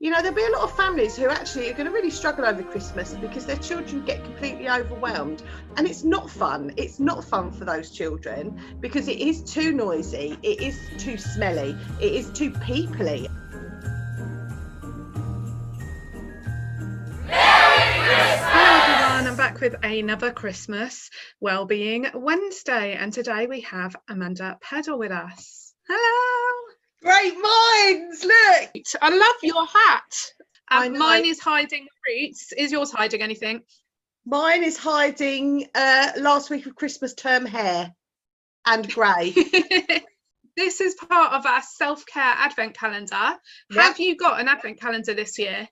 You know, there'll be a lot of families who actually are going to really struggle over Christmas because their children get completely overwhelmed, and it's not fun. It's not fun for those children because it is too noisy, it is too smelly, it is too peoply. Hello everyone, I'm back with another Christmas Wellbeing Wednesday, and today we have Amanda Peddle with us. Hello! Great minds, look! I love your hat. I know. Mine is hiding fruits. Is yours hiding anything? Mine is hiding last week of Christmas term hair and grey. This is part of our self-care advent calendar. Yep. Have you got an advent calendar this year?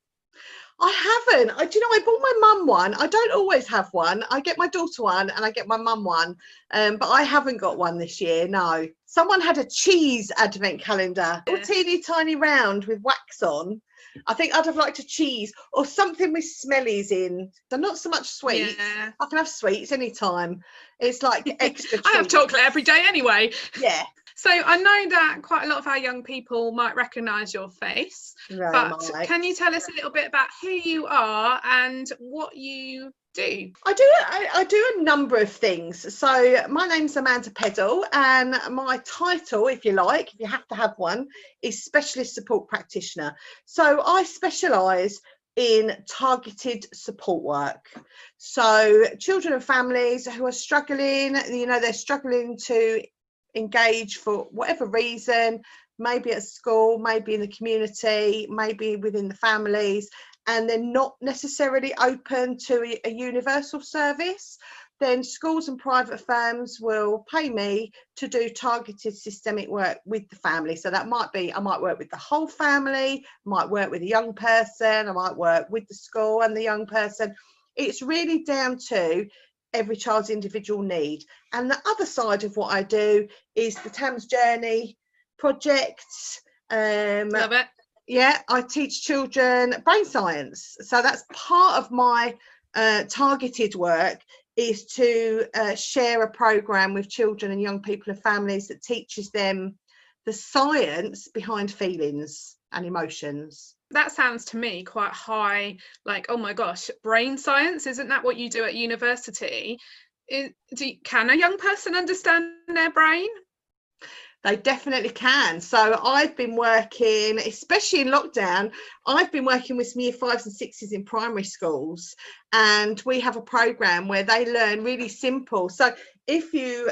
I haven't. Do you know, I bought my mum one. I don't always have one. I get my daughter one and I get my mum one, but I haven't got one this year, no. Someone had a cheese advent calendar, all teeny tiny round with wax on. I think I'd have liked a cheese or something with smellies in. So not so much sweets. Yeah. I can have sweets anytime. It's like extra I have chocolate every day anyway. Yeah. So I know that quite a lot of our young people might recognise your face, but can you tell us a little bit about who you are and what you do? I do a number of things. So my name's Amanda Peddle, and my title, if you like, if you have to have one, is Specialist Support Practitioner. So I specialise in targeted support work. So children and families who are struggling, you know, they're struggling to engage for whatever reason, maybe at school, maybe in the community, maybe within the families, and they're not necessarily open to a universal service, then schools and private firms will pay me to do targeted systemic work with the family. So that might be, I might work with the whole family, might work with a young person, I might work with the school and the young person. It's really down to every child's individual need. And the other side of what I do is the TAMS Journey projects. Love it. Yeah, I teach children brain science. So that's part of my targeted work, is to share a program with children and young people and families that teaches them the science behind feelings and emotions. That sounds to me quite high, like, oh my gosh, brain science, isn't that what you do at university? Can a young person understand their brain? They definitely can. So I've been working, especially in lockdown, I've been working with some year 5s and 6s in primary schools, and we have a program where they learn really simple. So if you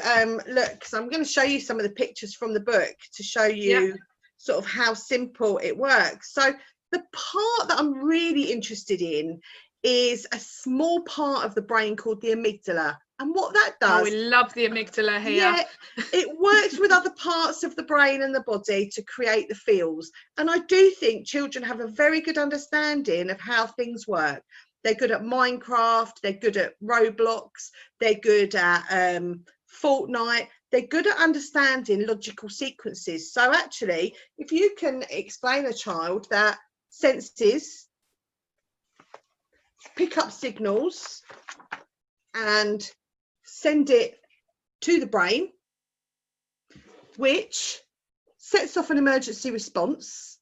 look, so I'm going to show you some of the pictures from the book to show you sort of how simple it works. So the part that I'm really interested in is a small part of the brain called the amygdala. And what that does... Oh, we love the amygdala here. Yeah, it works with other parts of the brain and the body to create the feels. And I do think children have a very good understanding of how things work. They're good at Minecraft, they're good at Roblox, they're good at Fortnite. They're good at understanding logical sequences. So actually, if you can explain a child that senses pick up signals and send it to the brain, which sets off an emergency response,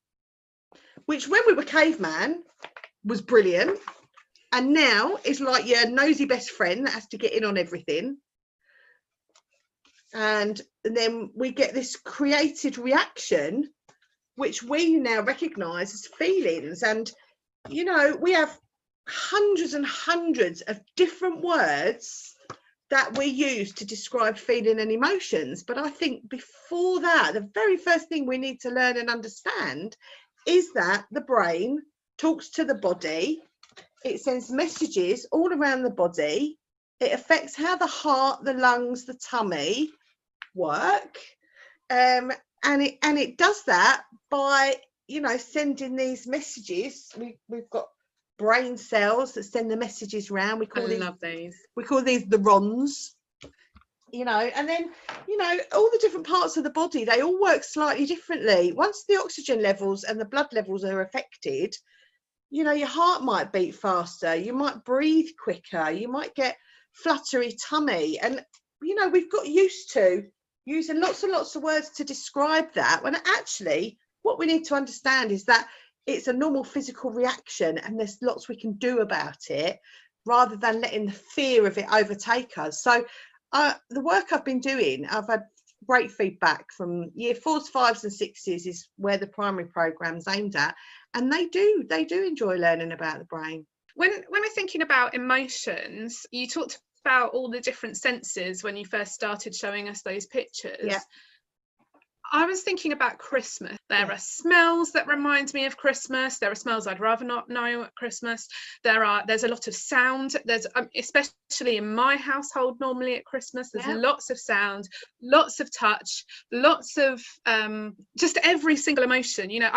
which when we were caveman was brilliant, and now is like your nosy best friend that has to get in on everything. And then we get this created reaction, which we now recognise as feelings. And, you know, we have hundreds and hundreds of different words that we use to describe feeling and emotions. But I think before that, the very first thing we need to learn and understand is that the brain talks to the body. It sends messages all around the body. It affects how the heart, the lungs, the tummy work, and it does that by, you know, sending these messages. We've got brain cells that send the messages around. We call these the RONs, you know. And then, you know, all the different parts of the body, they all work slightly differently. Once the oxygen levels and the blood levels are affected, you know, your heart might beat faster, you might breathe quicker, you might get fluttery tummy. And, you know, we've got used to using lots and lots of words to describe that, when actually what we need to understand is that it's a normal physical reaction, and there's lots we can do about it, rather than letting the fear of it overtake us. So the work I've been doing, I've had great feedback from year 4s, 5s and 6s is where the primary program's aimed at, and they do enjoy learning about the brain. When we're thinking about emotions, you talked about all the different senses when you first started showing us those pictures. Yeah. I was thinking about Christmas. There are smells that remind me of Christmas. There are smells I'd rather not know at Christmas. There's a lot of sound. There's especially in my household normally at Christmas, there's lots of sound, lots of touch, lots of just every single emotion. You know,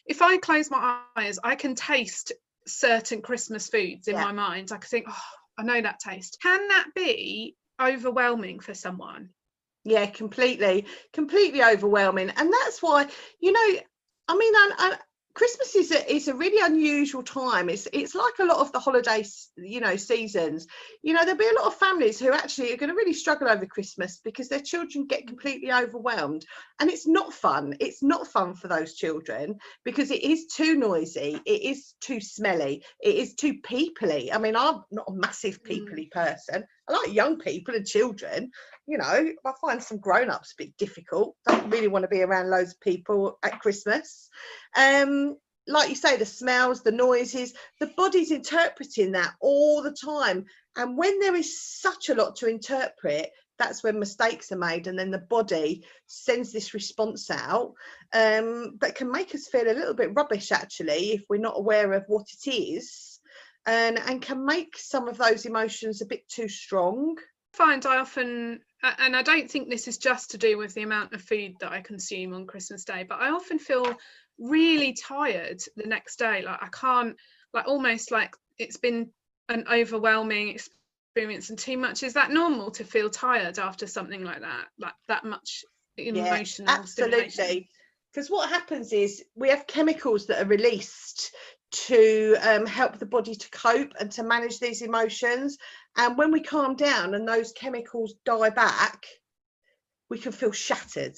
if I close my eyes, I can taste certain Christmas foods in my mind. I can think, oh, I know that taste. Can that be overwhelming for someone? Yeah, completely overwhelming. And that's why, you know, I mean, Christmas is a really unusual time. It's like a lot of the holidays, you know, seasons. You know, there'll be a lot of families who actually are going to really struggle over Christmas because their children get completely overwhelmed, and it's not fun. It's not fun for those children because it is too noisy, it is too smelly, it is too peoply. I mean, I'm not a massive peoply person. I like young people and children. You know, I find some grown-ups a bit difficult. Don't really want to be around loads of people at Christmas. Like you say, the smells, the noises, the body's interpreting that all the time. And when there is such a lot to interpret, that's when mistakes are made, and then the body sends this response out that can make us feel a little bit rubbish, actually, if we're not aware of what it is, and can make some of those emotions a bit too strong. I often, and I don't think this is just to do with the amount of food that I consume on Christmas Day, but I often feel really tired the next day. Like I can't, like almost like it's been an overwhelming experience and too much. Is that normal to feel tired after something like that much emotional absolutely. Because what happens is we have chemicals that are released to help the body to cope and to manage these emotions. And when we calm down and those chemicals die back, we can feel shattered.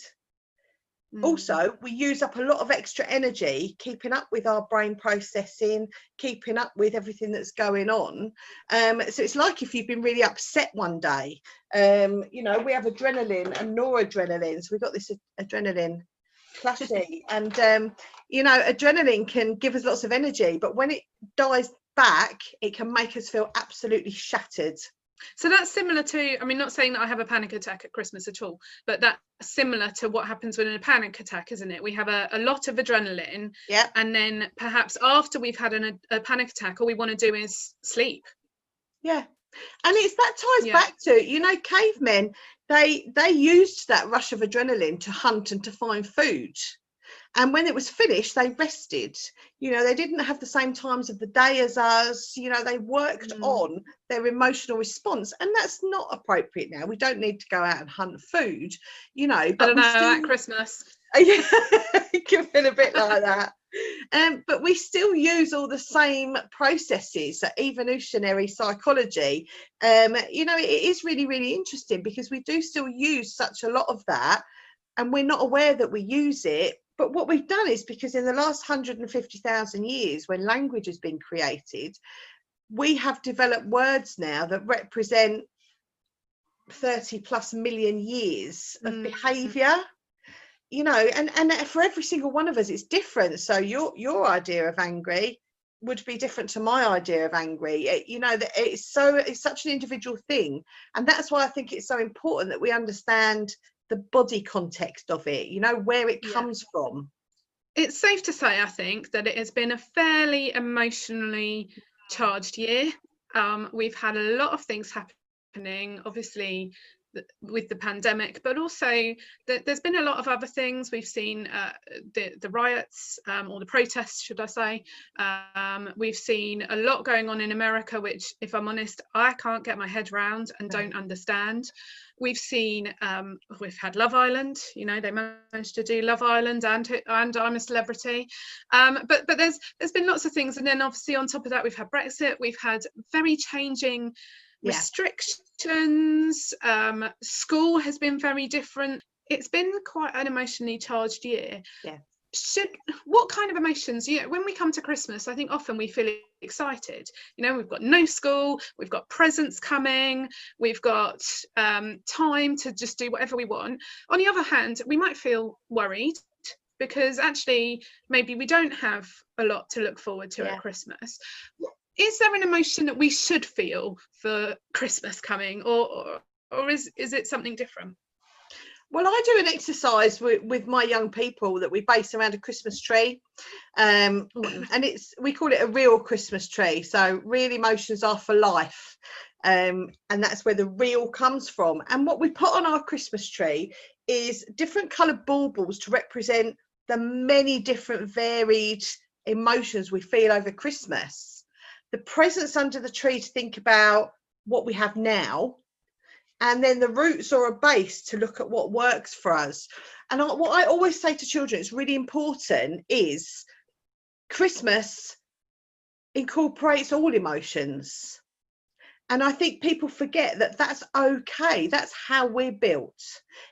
Also, we use up a lot of extra energy keeping up with our brain processing, keeping up with everything that's going on. So it's like if you've been really upset one day, you know, we have adrenaline and noradrenaline. So we've got this adrenaline plushy, and you know, adrenaline can give us lots of energy, but when it dies back, it can make us feel absolutely shattered. So that's similar to, I mean, not saying that I have a panic attack at Christmas at all, but that's similar to what happens when in a panic attack, isn't it? We have a lot of adrenaline, and then perhaps after we've had a panic attack, all we want to do is sleep. Yeah. And it's that ties back to, you know, cavemen, they used that rush of adrenaline to hunt and to find food. And when it was finished, they rested. You know, they didn't have the same times of the day as us. You know, they worked on their emotional response. And that's not appropriate now. We don't need to go out and hunt food, you know. But I don't know, at Christmas. Yeah, it can feel a bit like that. But we still use all the same processes, so evolutionary psychology. You know, it is really, really interesting because we do still use such a lot of that, and we're not aware that we use it. But what we've done is, because in the last 150,000 years, when language has been created, we have developed words now that represent 30 plus million years of behaviour. You know, and for every single one of us, it's different. So your idea of angry would be different to my idea of angry. You know, that it's such an individual thing, and that's why I think it's so important that we understand the body context of it. You know, where it comes from. It's safe to say, I think, that it has been a fairly emotionally charged year. We've had a lot of things happening, obviously, with the pandemic, but also there's been a lot of other things. We've seen the riots, or the protests, should I say. We've seen a lot going on in America, which, if I'm honest, I can't get my head around and don't understand. We've seen, we've had Love Island, you know, they managed to do Love Island and I'm a Celebrity. But there's been lots of things. And then obviously on top of that, we've had Brexit, we've had very changing restrictions. School has been very different. It's been quite an emotionally charged year. what kind of emotions, when we come to Christmas, I think often we feel excited. We've got no school, we've got presents coming, we've got time to just do whatever we want. On the other hand, we might feel worried because actually maybe we don't have a lot to look forward to at Christmas. Is there an emotion that we should feel for Christmas coming, or is it something different? Well, I do an exercise with my young people that we base around a Christmas tree, and we call it a real Christmas tree. So real emotions are for life, and that's where the real comes from. And what we put on our Christmas tree is different coloured baubles to represent the many different varied emotions we feel over Christmas. The presents under the tree to think about what we have now, and then the roots or a base to look at what works for us. And what I always say to children, it's really important, is Christmas incorporates all emotions. And I think people forget that that's okay. That's how we're built.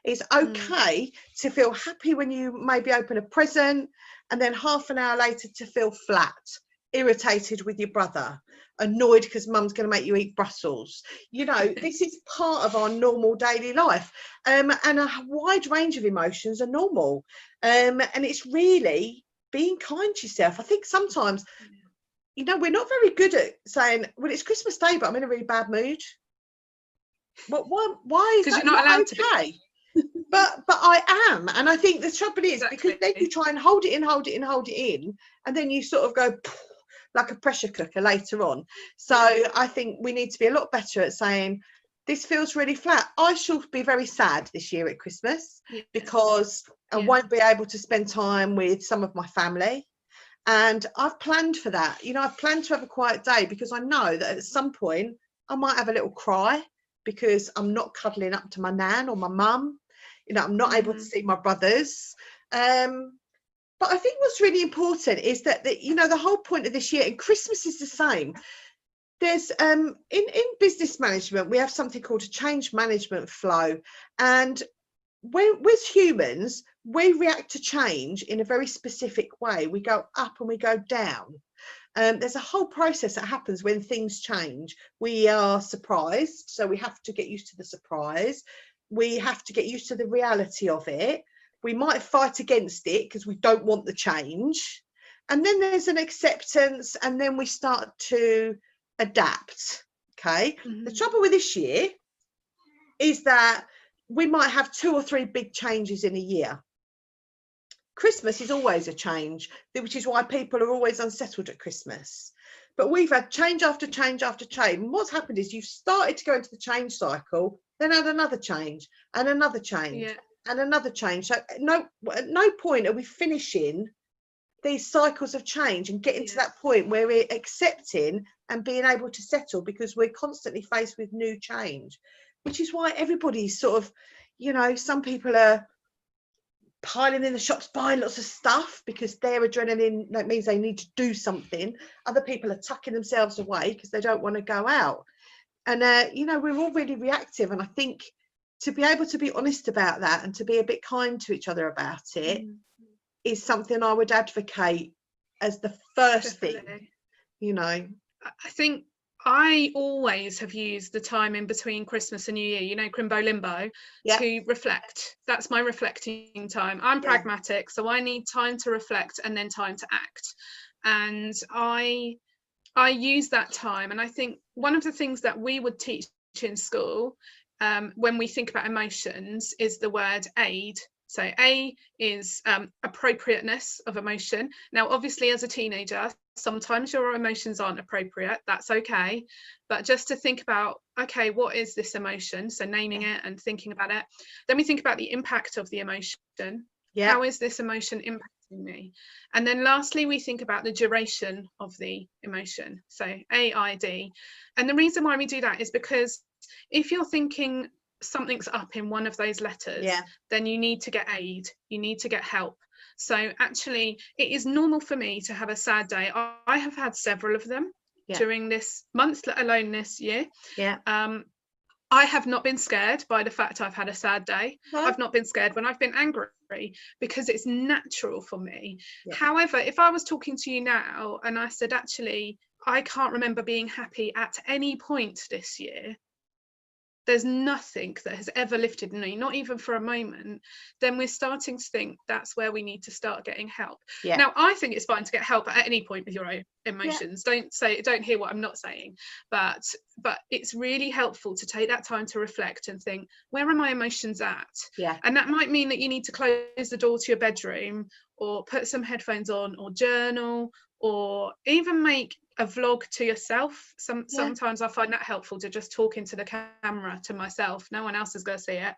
It's okay to feel happy when you maybe open a present, and then half an hour later to feel flat, irritated with your brother, annoyed because mum's going to make you eat Brussels. This is part of our normal daily life, and a wide range of emotions are normal, and it's really being kind to yourself. I think sometimes we're not very good at saying, well, it's Christmas Day but I'm in a really bad mood. But why is that not okay? But I am, and I think the trouble is because then you try and hold it in, and then you sort of go like a pressure cooker later on. So I think we need to be a lot better at saying, this feels really flat. I shall be very sad this year at Christmas because I won't be able to spend time with some of my family. And I've planned for that. I've planned to have a quiet day because I know that at some point I might have a little cry because I'm not cuddling up to my nan or my mum. I'm not able to see my brothers. But I think what's really important is that the whole point of this year, and Christmas is the same. There's in business management, we have something called a change management flow. And with humans, we react to change in a very specific way. We go up and we go down. There's a whole process that happens when things change. We are surprised, so we have to get used to the surprise. We have to get used to the reality of it. We might fight against it because we don't want the change. And then there's an acceptance, and then we start to adapt. Okay. The trouble with this year is that we might have 2 or 3 big changes in a year. Christmas is always a change, which is why people are always unsettled at Christmas. But we've had change after change after change. And what's happened is you've started to go into the change cycle, then had another change and another change and another change. So at no point are we finishing these cycles of change and getting to that point where we're accepting and being able to settle, because we're constantly faced with new change, which is why everybody's sort of, some people are piling in the shops buying lots of stuff because their adrenaline, that means they need to do something. Other people are tucking themselves away because they don't want to go out. And we're all really reactive, and I think to be able to be honest about that and to be a bit kind to each other about it is something I would advocate as the first thing. I think I always have used the time in between Christmas and New Year, Crimbo Limbo, to reflect. That's my reflecting time. I'm pragmatic, so I need time to reflect and then time to act. And I use that time. And I think one of the things that we would teach in school when we think about emotions is the word aid. So A is appropriateness of emotion. Now, obviously, as a teenager, sometimes your emotions aren't appropriate. That's okay. But just to think about, okay, what is this emotion? So naming it and thinking about it. Then we think about the impact of the emotion. How is this emotion impacting me? And then lastly, we think about the duration of the emotion. So AID. And the reason why we do that is because if you're thinking something's up in one of those letters, then you need to get aid, you need to get help. So actually it is normal for me to have a sad day. I have had several of them during this month, let alone this year. I have not been scared by the fact I've had a sad day. No? I've not been scared when I've been angry, because it's natural for me. Yeah. However, if I was talking to you now and I said, actually, I can't remember being happy at any point this year, there's nothing that has ever lifted me, not even for a moment, then we're starting to think that's where we need to start getting help. Yeah. Now, I think it's fine to get help at any point with your own emotions. Don't hear what I'm not saying, but it's really helpful to take that time to reflect and think, where are my emotions at? Yeah. And that might mean that you need to close the door to your bedroom, or put some headphones on, or journal, or even make a vlog to yourself. Sometimes I find that helpful, to just talk into the camera to myself. No one else is going to see it.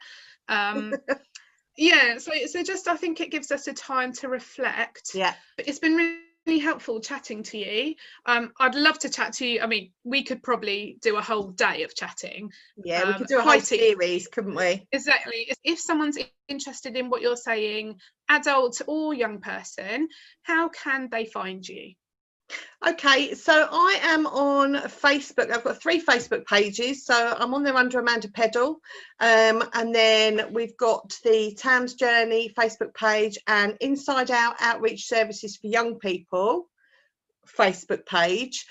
So just, I think it gives us a time to reflect. But it's been really helpful chatting to you. I'd love to chat to you. I mean, we could probably do a whole day of chatting. We could do a whole series, couldn't we? Exactly. If someone's interested in what you're saying, adult or young person, how can they find you? Okay, so I am on Facebook. I've got 3 Facebook pages. So I'm on there under Amanda Peddle. And then we've got the TAMS Journey Facebook page and Inside Out Outreach Services for Young People Facebook page.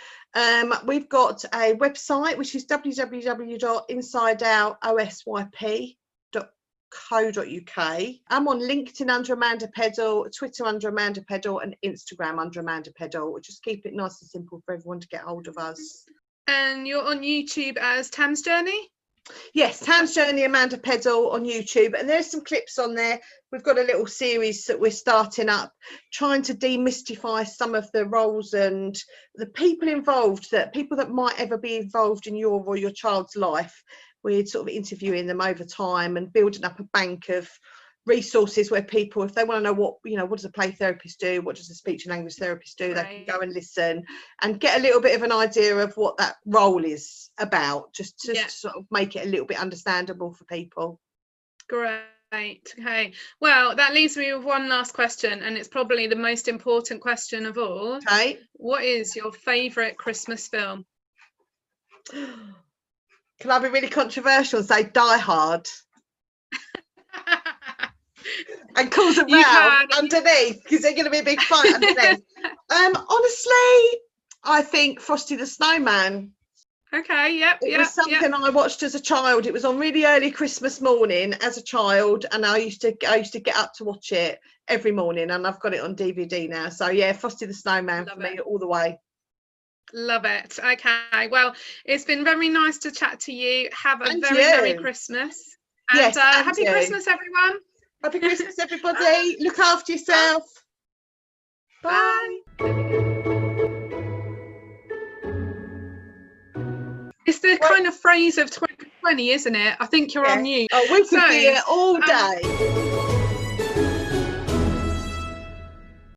We've got a website, which is www.insideoutosyp.co.uk. I'm on LinkedIn under Amanda Peddle, Twitter under Amanda Peddle, and Instagram under Amanda Peddle. We'll just keep it nice and simple for everyone to get hold of us. And you're on YouTube as TAMS Journey? Yes, TAMS Journey Amanda Peddle on YouTube, and there's some clips on there. We've got a little series that we're starting up, trying to demystify some of the roles and the people involved, that people that might ever be involved in your or your child's life. We're sort of interviewing them over time and building up a bank of resources where people, if they want to know what does a play therapist do, what does a speech and language therapist do, they can go and listen and get a little bit of an idea of what that role is about, just to sort of make it a little bit understandable for people. Great. Okay, well, that leaves me with one last question, and it's probably the most important question of all. Okay, what is your favourite Christmas film? Can I be really controversial and say Die Hard? And cause a row underneath, because they're going to be a big fight underneath. Honestly, I think Frosty the Snowman. Okay, it was something I watched as a child. It was on really early Christmas morning as a child, and I used to get up to watch it every morning, and I've got it on DVD now. So yeah, Frosty the Snowman for me all the way. Love it. Okay, well, it's been very nice to chat to you. Have a very Merry Christmas. And happy Christmas, everyone. Happy Christmas, everybody. Look after yourself. Bye. It's the kind of phrase of 2020, isn't it? I think you're on mute. Oh, we could be here all day.